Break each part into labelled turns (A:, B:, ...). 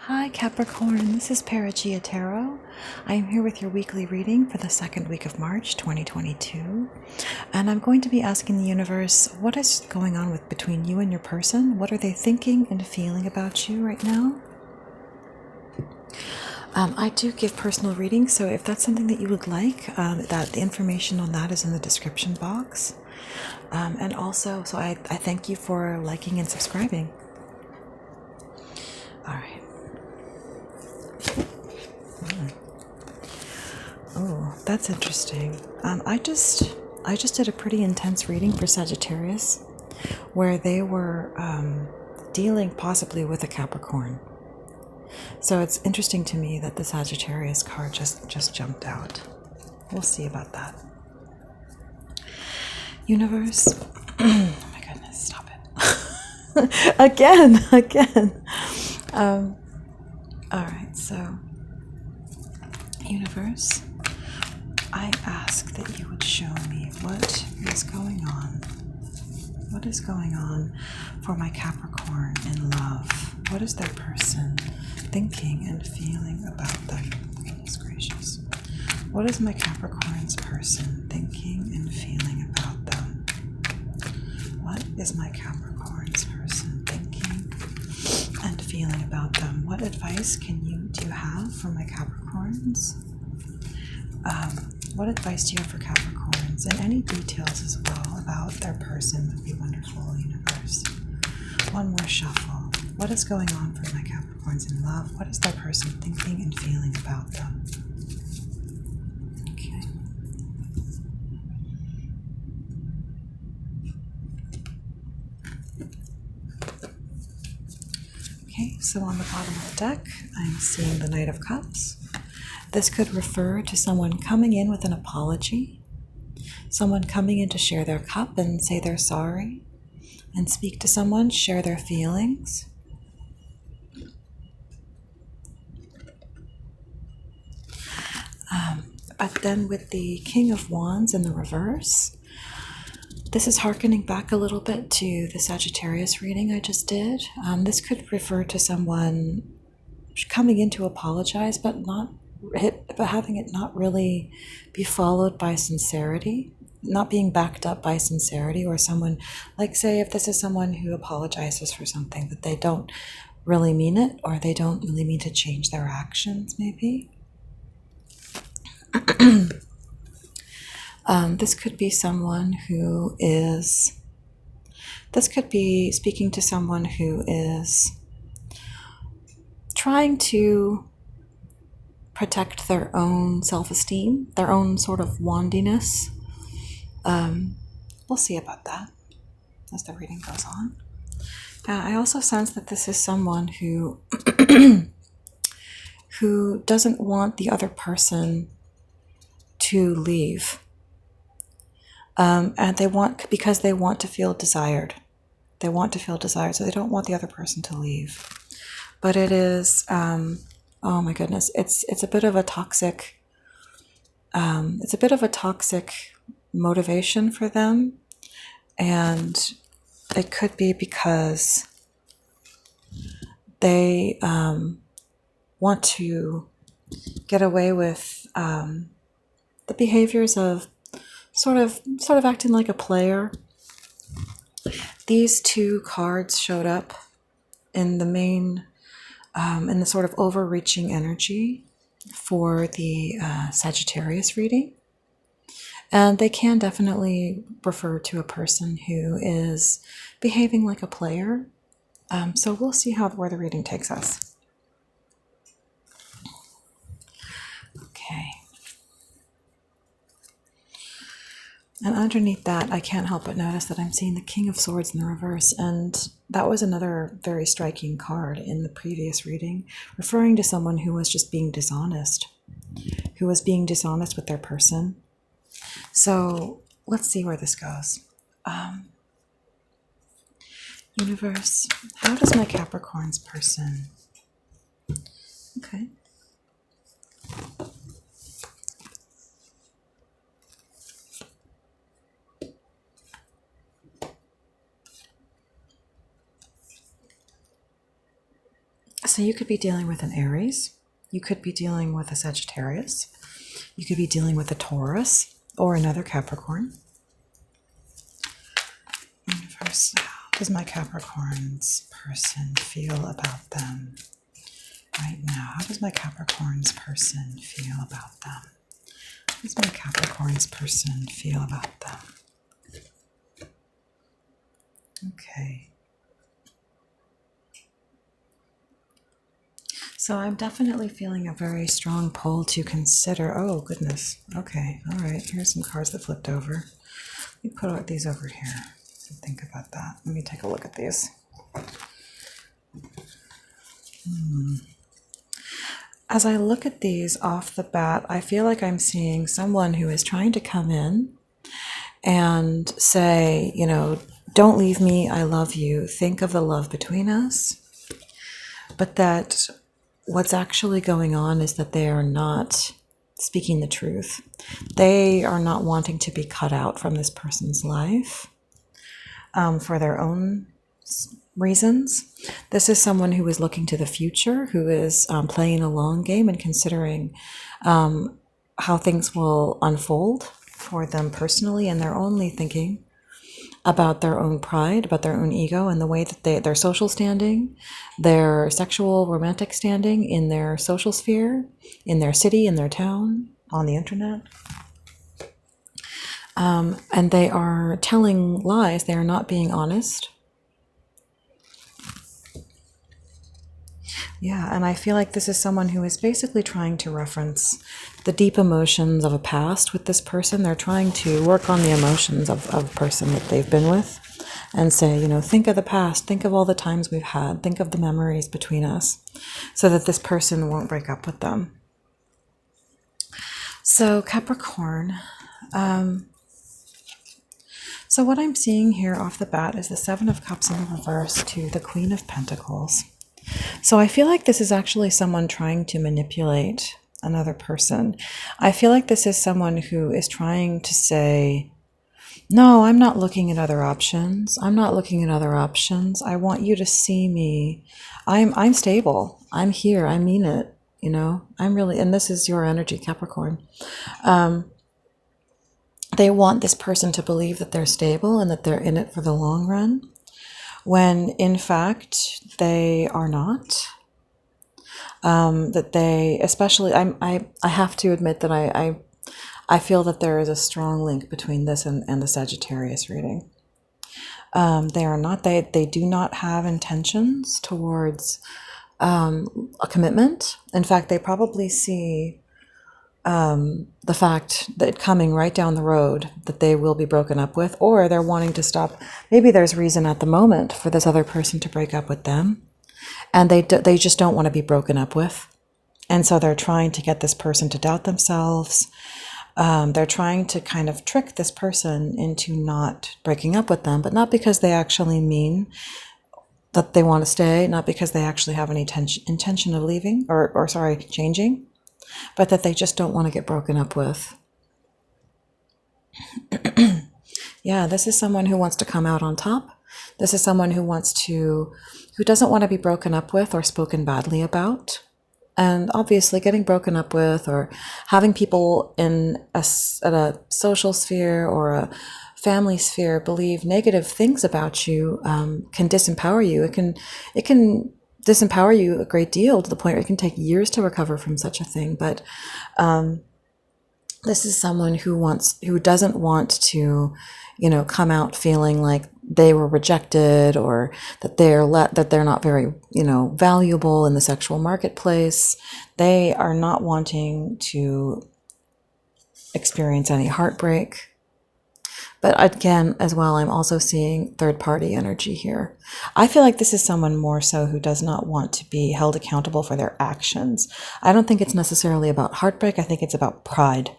A: Hi Capricorn, this is Perigaea Tarot. I am here with your weekly reading for the second week of March 2022. And I'm going to be asking the universe, what is going on between you and your person? What are they thinking and feeling about you right now? I do give personal readings, so if that's something that you would like, that the information on that is in the description box. And also, so I thank you for liking and subscribing. All right. Oh, that's interesting. I just did a pretty intense reading for Sagittarius, where they were dealing possibly with a Capricorn. So it's interesting to me that the Sagittarius card just jumped out. We'll see about that. Universe. Oh my goodness, stop it. Again. All right, so universe, I ask that you would show me what is going on. What is going on for my Capricorn in love? What is their person thinking and feeling about them? Goodness gracious. What is my Capricorn's person thinking and feeling about them? What is my Capricorn's person thinking and feeling about them? What advice do you have for my Capricorns? What advice do you have for Capricorns? And any details as well about their person would be wonderful, universe. One more shuffle. What is going on for my Capricorns in love? What is their person thinking and feeling about them? Okay. Okay, so on the bottom of the deck, I'm seeing the Knight of Cups. This could refer to someone coming in with an apology, someone coming in to share their cup and say they're sorry, and speak to someone, share their feelings. But then with the King of Wands in the reverse, this is hearkening back a little bit to the Sagittarius reading I just did. This could refer to someone coming in to apologize, but having it not really be followed by sincerity, not being backed up by sincerity, or someone, like say if this is someone who apologizes for something that they don't really mean it, or they don't really mean to change their actions, maybe. This could be someone who is, this could be speaking to someone who is trying to protect their own self-esteem, their own sort of wandiness. We'll see about that as the reading goes on. I also sense that this is someone who who doesn't want the other person to leave. And because they want to feel desired. They want to feel desired, so they don't want the other person to leave. But it is, oh my goodness, it's a bit of a toxic, motivation for them. And it could be because they want to get away with the behaviors of sort of acting like a player. These two cards showed up in the main, in the sort of overreaching energy for the Sagittarius reading. And they can definitely refer to a person who is behaving like a player. So we'll see where the reading takes us. Okay. And underneath that, I can't help but notice that I'm seeing the King of Swords in the reverse. And that was another very striking card in the previous reading, referring to someone who was just being dishonest, who was being dishonest with their person. So let's see where this goes. Universe, how does my Capricorn's person? Okay. So So you could be dealing with an Aries. You could be dealing with a Sagittarius. You could be dealing with a Taurus or another Capricorn. Universe, how does my Capricorn's person feel about them right now? How does my Capricorn's person feel about them? How does my Capricorn's person feel about them? Okay. So I'm definitely feeling a very strong pull to consider. Oh, goodness. Okay. All right. Here's some cards that flipped over. Let me put these over here. So think about that. Let me take a look at these. As I look at these off the bat, I feel like I'm seeing someone who is trying to come in and say, you know, don't leave me, I love you. Think of the love between us. But that what's actually going on is that they are not speaking the truth. They are not wanting to be cut out from this person's life for their own reasons. This is someone who is looking to the future, who is playing a long game and considering how things will unfold for them personally, and they're only thinking about their own pride, about their own ego, and the way that their social standing, their sexual romantic standing in their social sphere, in their city, in their town, on the internet. And they are telling lies. They are not being honest. Yeah, and I feel like this is someone who is basically trying to reference the deep emotions of a past with this person. They're trying to work on the emotions of a person that they've been with and say, you know, think of the past, think of all the times we've had, think of the memories between us, so that this person won't break up with them. So Capricorn, so what I'm seeing here off the bat is the Seven of Cups in the reverse to the Queen of Pentacles. So I feel like this is actually someone trying to manipulate another person. I feel like this is someone who is trying to say, no, I'm not looking at other options. I'm not looking at other options. I want you to see me. I'm stable. I'm here. I mean it. You know, I'm really, and this is your energy, Capricorn. They want this person to believe that they're stable and that they're in it for the long run, when in fact they are not. That they, especially, I have to admit that I feel that there is a strong link between this and the Sagittarius reading. They are not, they do not have intentions towards a commitment. In fact, they probably see the fact that coming right down the road that they will be broken up with, or they're wanting to stop. Maybe there's reason at the moment for this other person to break up with them, and they just don't want to be broken up with. And so they're trying to get this person to doubt themselves. They're trying to kind of trick this person into not breaking up with them, but not because they actually mean that they want to stay, not because they actually have any intention of leaving or changing, but that they just don't want to get broken up with. Yeah, this is someone who wants to come out on top. This is someone who doesn't want to be broken up with or spoken badly about. And obviously getting broken up with or having people in a social sphere or a family sphere believe negative things about you can disempower you. It can disempower you a great deal, to the point where it can take years to recover from such a thing. But this is someone who doesn't want to, come out feeling like they were rejected, or that they're not very, valuable in the sexual marketplace. They are not wanting to experience any heartbreak. But again, as well, I'm also seeing third-party energy here. I feel like this is someone more so who does not want to be held accountable for their actions. I don't think it's necessarily about heartbreak. I think it's about pride.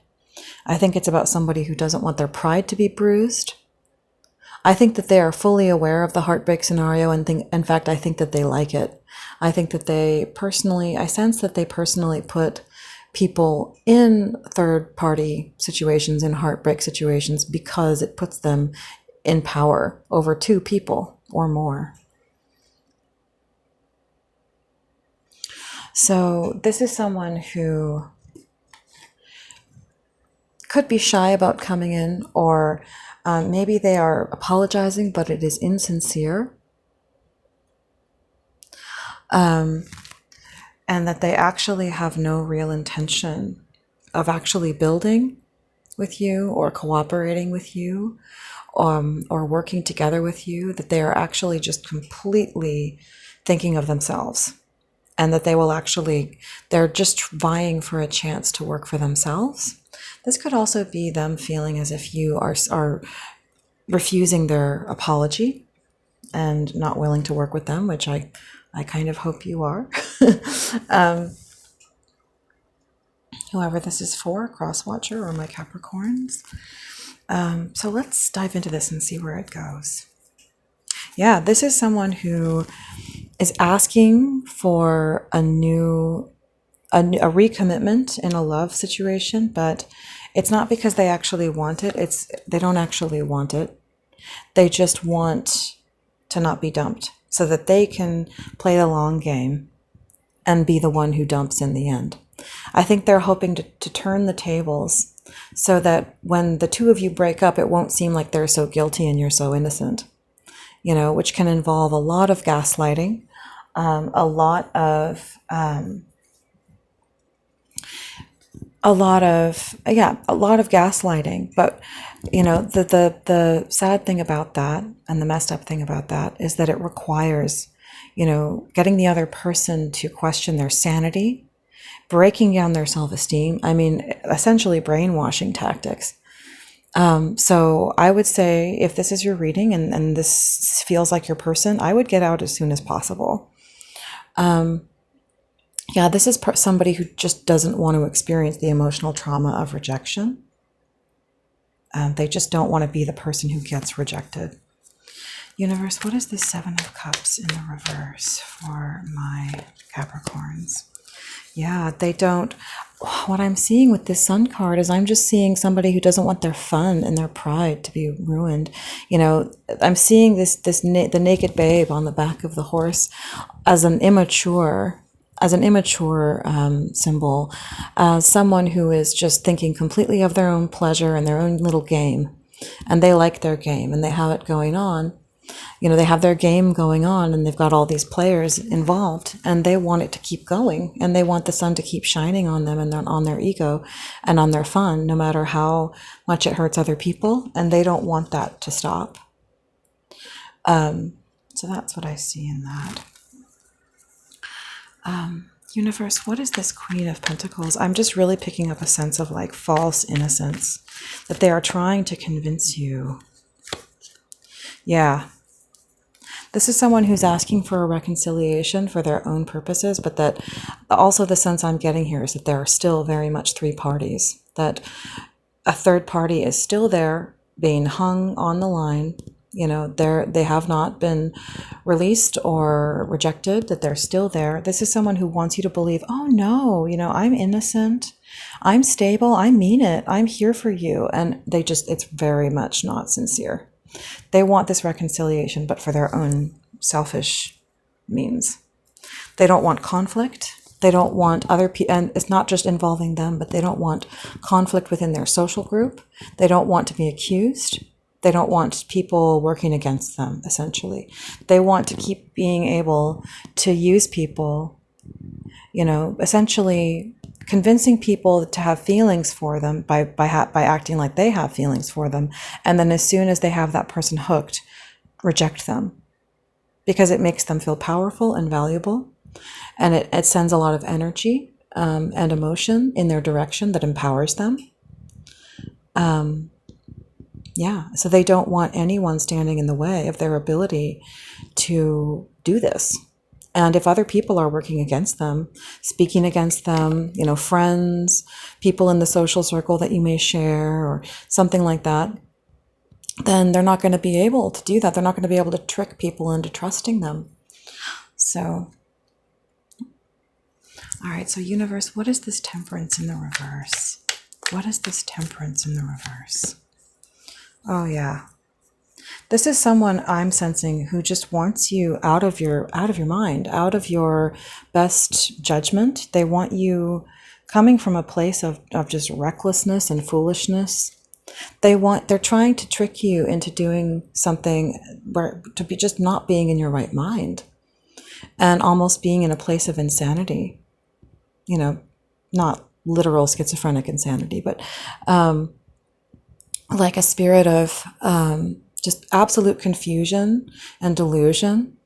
A: I think it's about somebody who doesn't want their pride to be bruised. I think that they are fully aware of the heartbreak scenario, and in fact, I think that they like it. I think that I sense that they personally put people in third-party situations, in heartbreak situations, because it puts them in power over two people or more. So this is someone who could be shy about coming in, or maybe they are apologizing, but it is insincere. And that they actually have no real intention of actually building with you or cooperating with you, or working together with you, that they are actually just completely thinking of themselves, and that they're just vying for a chance to work for themselves. This could also be them feeling as if you are refusing their apology and not willing to work with them, which I kind of hope you are. Whoever this is for, Crosswatcher or my Capricorns. So let's dive into this and see where it goes. Yeah, this is someone who is asking for a recommitment in a love situation, but it's not because they actually want it. They don't actually want it. They just want to not be dumped so that they can play the long game and be the one who dumps in the end. I think they're hoping to turn the tables so that when the two of you break up, it won't seem like they're so guilty and you're so innocent, which can involve a lot of gaslighting, a lot of gaslighting. But the sad thing about that, and the messed up thing about that, is that it requires getting the other person to question their sanity, breaking down their self-esteem. I mean, essentially brainwashing tactics. So I would say, if this is your reading and this feels like your person, I would get out as soon as possible. This is somebody who just doesn't want to experience the emotional trauma of rejection. They just don't want to be the person who gets rejected. Universe, what is the Seven of Cups in the reverse for my Capricorns? Yeah, they don't. What I'm seeing with this Sun card is I'm just seeing somebody who doesn't want their fun and their pride to be ruined. I'm seeing the naked babe on the back of the horse as an immature symbol, someone who is just thinking completely of their own pleasure and their own little game, and they like their game and they have it going on. They have their game going on and they've got all these players involved and they want it to keep going, and they want the sun to keep shining on them and on their ego and on their fun, no matter how much it hurts other people, and they don't want that to stop. So that's what I see in that. Universe, what is this Queen of Pentacles? I'm just really picking up a sense of like false innocence, that they are trying to convince you. Yeah. This is someone who's asking for a reconciliation for their own purposes, but that also the sense I'm getting here is that there are still very much three parties, that a third party is still there being hung on the line. They have not been released or rejected, that they're still there. This is someone who wants you to believe, oh no, I'm innocent, I'm stable, I mean it, I'm here for you. And it's very much not sincere. They want this reconciliation, but for their own selfish means. They don't want conflict. They don't want other people, and it's not just involving them, but they don't want conflict within their social group. They don't want to be accused. They don't want people working against them, essentially. They want to keep being able to use people, essentially convincing people to have feelings for them by acting like they have feelings for them. And then as soon as they have that person hooked, reject them, because it makes them feel powerful and valuable. And it sends a lot of energy and emotion in their direction that empowers them. So they don't want anyone standing in the way of their ability to do this. And if other people are working against them, speaking against them, friends, people in the social circle that you may share or something like that, then they're not going to be able to do that. They're not going to be able to trick people into trusting them. So, all right, so universe, what is this Temperance in the reverse? What is this Temperance in the reverse? Oh, yeah. This is someone I'm sensing who just wants you out of your mind, out of your best judgment. They want you coming from a place of just recklessness and foolishness. They're trying to trick you into doing something where to be just not being in your right mind and almost being in a place of insanity. You know, not literal schizophrenic insanity, but like a spirit of just absolute confusion and delusion.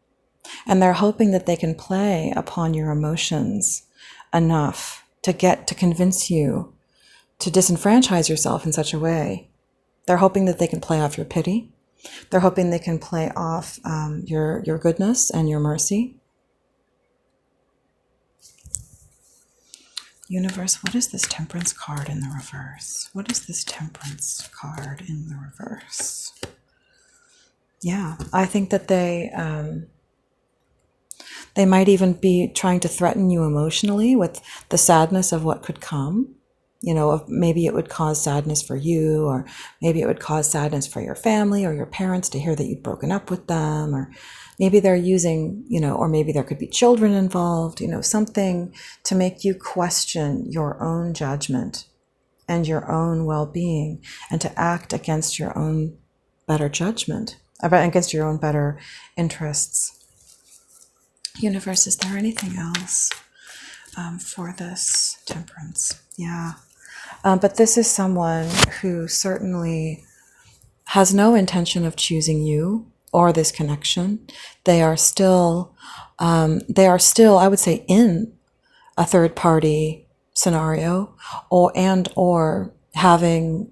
A: And they're hoping that they can play upon your emotions enough to convince you to disenfranchise yourself in such a way. They're hoping that they can play off your pity. They're hoping they can play off your goodness and your mercy. Universe, what is this Temperance card in the reverse? What is this Temperance card in the reverse? Yeah, I think that they might even be trying to threaten you emotionally with the sadness of what could come. You know, maybe it would cause sadness for you, or maybe it would cause sadness for your family or your parents to hear that you'd broken up with them, or maybe they're using, or maybe there could be children involved, something to make you question your own judgment and your own well-being, and to act against your own better judgment, against your own better interests. Universe, is there anything else for this Temperance? Yeah. But this is someone who certainly has no intention of choosing you or this connection. They are still, I would say, in a third party scenario, or having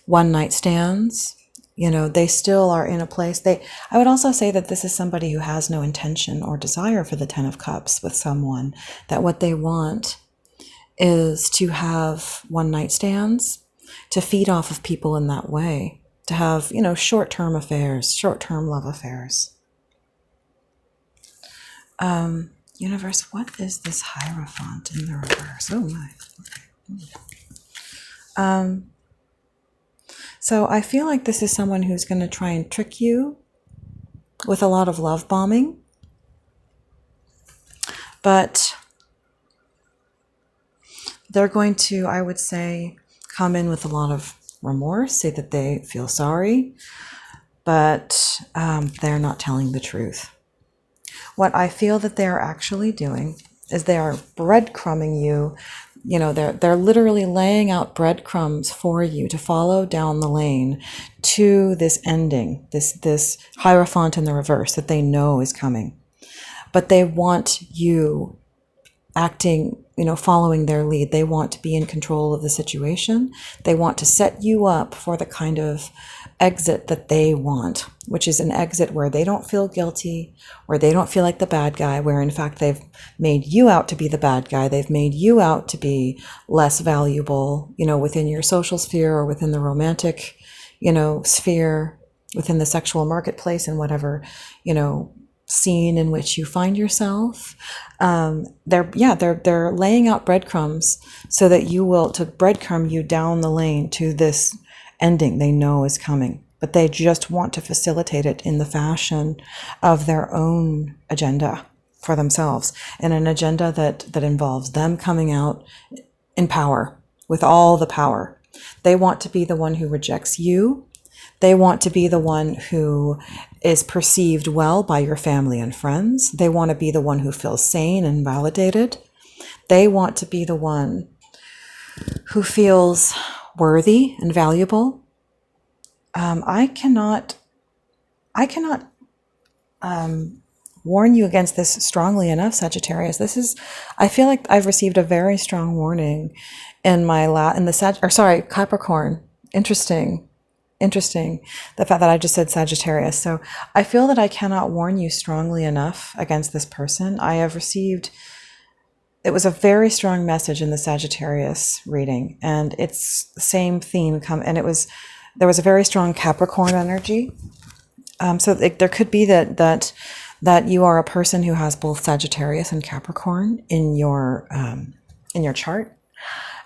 A: one night stands. They still are in a place. I would also say that this is somebody who has no intention or desire for the Ten of Cups with someone, that what they want is to have one night stands, to feed off of people in that way, to have, short-term affairs, short-term love affairs. Universe, what is this Hierophant in the reverse? Oh my. Okay. So I feel like this is someone who's going to try and trick you with a lot of love bombing. But they're going to, I would say, come in with a lot of remorse, say that they feel sorry, but they're not telling the truth. What I feel that they are actually doing is they are breadcrumbing you. They're literally laying out breadcrumbs for you to follow down the lane to this ending, this Hierophant in the reverse that they know is coming. But they want you acting, following their lead. They want to be in control of the situation. They want to set you up for the kind of exit that they want, which is an exit where they don't feel guilty, where they don't feel like the bad guy, where in fact they've made you out to be the bad guy. They've made you out to be less valuable, within your social sphere or within the romantic, sphere, within the sexual marketplace and whatever, scene in which you find yourself. They're laying out breadcrumbs so that to breadcrumb you down the lane to this ending they know is coming, but they just want to facilitate it in the fashion of their own agenda for themselves, and an agenda that involves them coming out in power, with all the power. They want to be the one who rejects you. They want to be the one who is perceived well by your family and friends. They want to be the one who feels sane and validated. They want to be the one who feels worthy and valuable. I cannot warn you against this strongly enough, Sagittarius. I feel like I've received a very strong warning in Capricorn. Interesting. The fact that I just said Sagittarius. So I feel that I cannot warn you strongly enough against this person. It was a very strong message in the Sagittarius reading, and it's the same theme there was a very strong Capricorn energy. So there could be that you are a person who has both Sagittarius and Capricorn in your chart,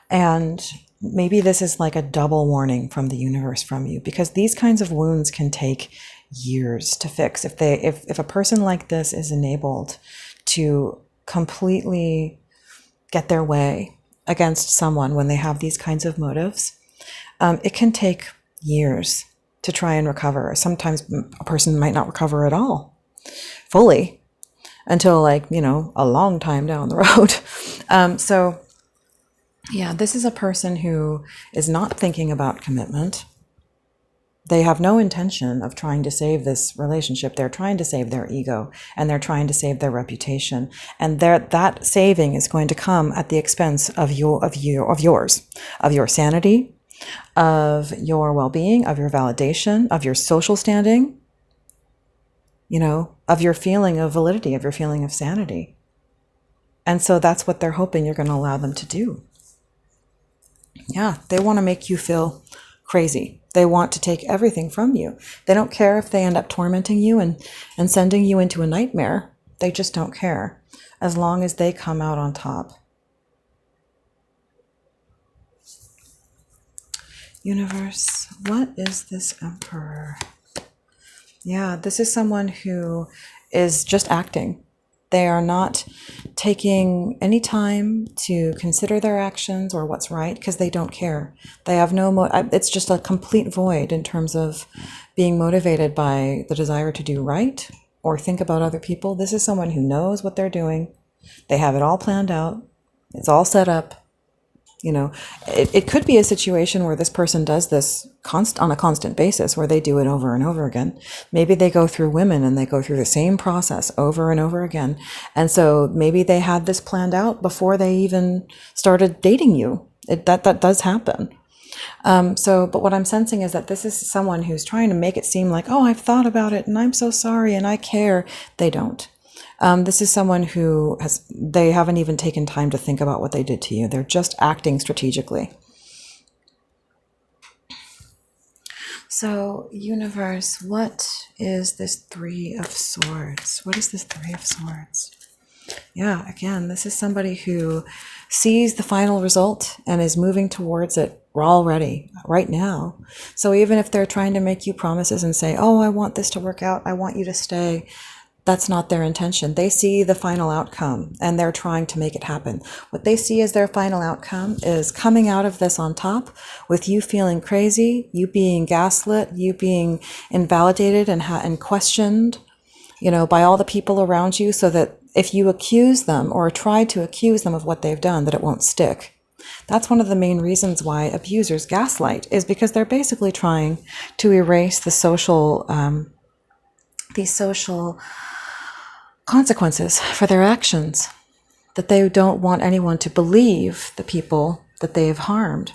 A: and maybe this is like a double warning from the universe from you, because these kinds of wounds can take years to fix. If a person like this is enabled to completely get their way against someone when they have these kinds of motives, it can take years to try and recover. Sometimes a person might not recover at all, fully, until a long time down the road. So yeah, this is a person who is not thinking about commitment. They have no intention of trying to save this relationship. They're trying to save their ego, and they're trying to save their reputation. And that saving is going to come at the expense of yours, of your sanity, of your well-being, of your validation, of your social standing, of your feeling of validity, of your feeling of sanity. And so that's what they're hoping you're going to allow them to do. Yeah, they want to make you feel crazy. They want to take everything from you. They don't care if they end up tormenting you and sending you into a nightmare. They just don't care, as long as they come out on top. Universe, what is this Emperor? Yeah, this is someone who is just acting. They are not taking any time to consider their actions or what's right, because they don't care. They have it's just a complete void in terms of being motivated by the desire to do right or think about other people. This is someone who knows what they're doing. They have it all planned out. It's all set up. It could be a situation where this person does this on a constant basis, where they do it over and over again. Maybe they go through women and they go through the same process over and over again. And so maybe they had this planned out before they even started dating you. That does happen. But what I'm sensing is that this is someone who's trying to make it seem like, oh, I've thought about it and I'm so sorry and I care. They don't. This is someone who they haven't even taken time to think about what they did to you. They're just acting strategically. So, universe, what is this Three of Swords? What is this Three of Swords? Yeah, again, this is somebody who sees the final result and is moving towards it already, right now. So even if they're trying to make you promises and say, oh, I want this to work out, I want you to stay, that's not their intention. They see the final outcome and they're trying to make it happen. What they see as their final outcome is coming out of this on top with you feeling crazy, you being gaslit, you being invalidated and questioned, by all the people around you, so that if you accuse them or try to accuse them of what they've done, that it won't stick. That's one of the main reasons why abusers gaslight, is because they're basically trying to erase the social consequences for their actions, that they don't want anyone to believe the people that they've harmed.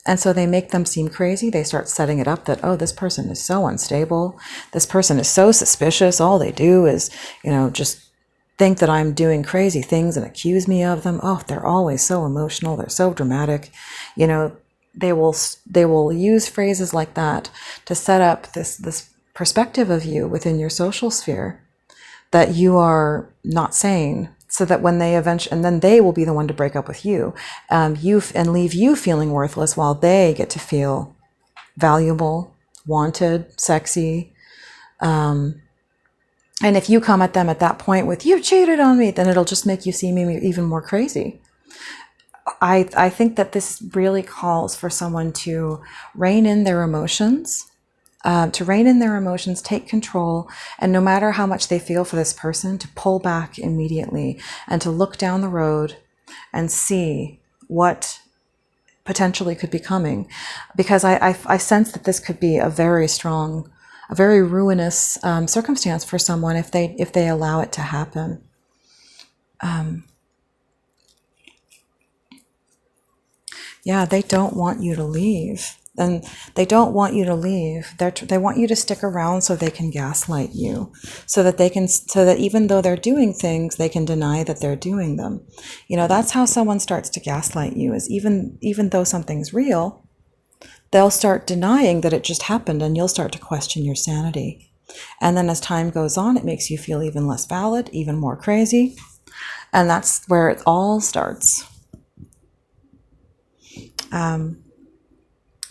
A: And so they make them seem crazy. They start setting it up that, oh, this person is so unstable. This person is so suspicious. All they do is, just think that I'm doing crazy things and accuse me of them. Oh, they're always so emotional. They're so dramatic. They will use phrases like that to set up this perspective of you within your social sphere, that you are not sane, so that when they and then they will be the one to break up with you, and leave you feeling worthless, while they get to feel valuable, wanted, sexy. And if you come at them at that point with, you cheated on me, then it'll just make you seem even more crazy. I think that this really calls for someone to rein in their emotions, take control, and no matter how much they feel for this person, to pull back immediately and to look down the road and see what potentially could be coming. Because I sense that this could be a very ruinous circumstance for someone if they allow it to happen. They don't want you to leave. And they don't want you to leave. They want you to stick around so they can gaslight you, so that even though they're doing things, they can deny that they're doing them. That's how someone starts to gaslight you, is even though something's real, they'll start denying that it just happened, and you'll start to question your sanity. And then as time goes on, it makes you feel even less valid, even more crazy. And that's where it all starts.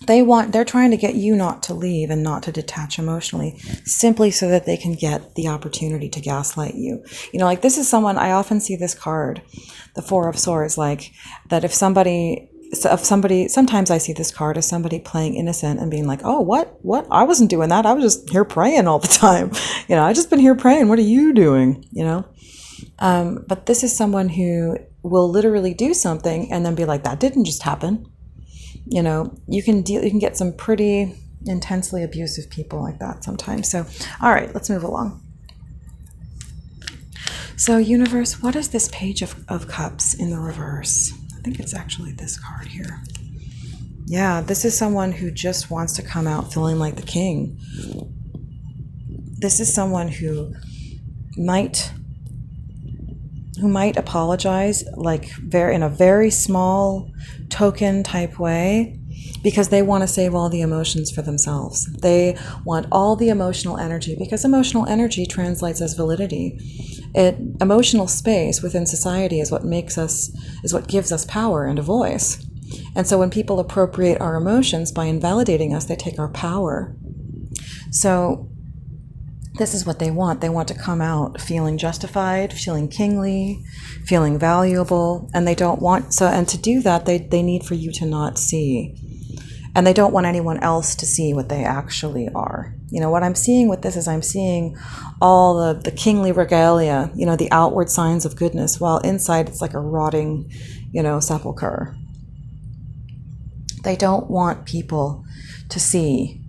A: they're trying to get you not to leave and not to detach emotionally, simply so that they can get the opportunity to gaslight you. You know, like, this is someone, I often see this card, the Four of Swords, like that if somebody, sometimes I see this card as somebody playing innocent and being like, oh, what? I wasn't doing that. I was just here praying all the time. You know, I just been here praying. What are you doing? You know? But this is someone who will literally do something and then be like, that didn't just happen. You know, you can get some pretty intensely abusive people like that sometimes. So, all right, let's move along. So, universe, what is this Page of Cups in the reverse? I think it's actually this card here. Yeah, this is someone who just wants to come out feeling like the king. This is someone who might apologize, like in a very small token type way, because they want to save all the emotions for themselves. They want all the emotional energy, because emotional energy translates as validity. Emotional space within society is what gives us power and a voice. And so when people appropriate our emotions by invalidating us, they take our power. So this is what they want. They want to come out feeling justified, feeling kingly, feeling valuable, and they don't want, and to do that, they need for you to not see. And they don't want anyone else to see what they actually are. You know, what I'm seeing with this is I'm seeing all the kingly regalia, you know, the outward signs of goodness, while inside it's like a rotting, you know, sepulcher. They don't want people to see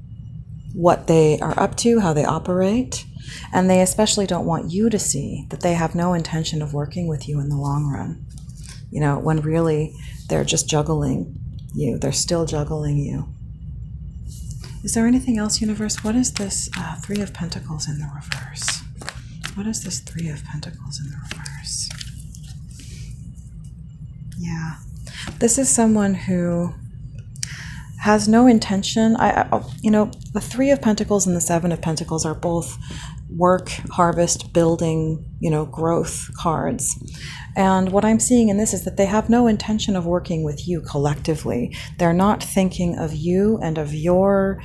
A: what they are up to, how they operate, and they especially don't want you to see that they have no intention of working with you in the long run. You know, when really they're just juggling you. They're still juggling you. Is there anything else, universe? What is this Three of Pentacles in the reverse? What is this Three of Pentacles in the reverse? Yeah. This is someone who has no intention. You know, the Three of Pentacles and the Seven of Pentacles are both work, harvest, building, you know, growth cards. And what I'm seeing in this is that they have no intention of working with you collectively. They're not thinking of you and of your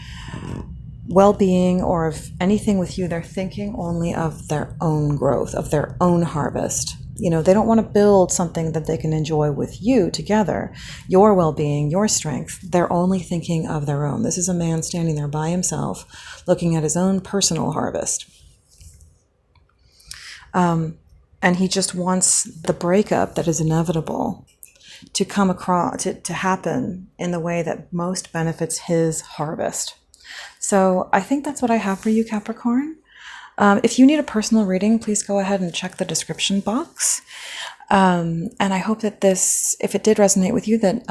A: well-being or of anything with you. They're thinking only of their own growth, of their own harvest. You know, they don't want to build something that they can enjoy with you together, your well-being, your strength. They're only thinking of their own. This is a man standing there by himself, looking at his own personal harvest. And he just wants the breakup that is inevitable to come across, to happen in the way that most benefits his harvest. So I think that's what I have for you, Capricorn. If you need a personal reading, please go ahead and check the description box. And I hope that this, if it did resonate with you, that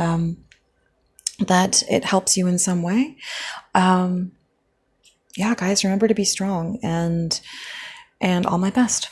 A: that it helps you in some way. Yeah, guys, remember to be strong, and all my best.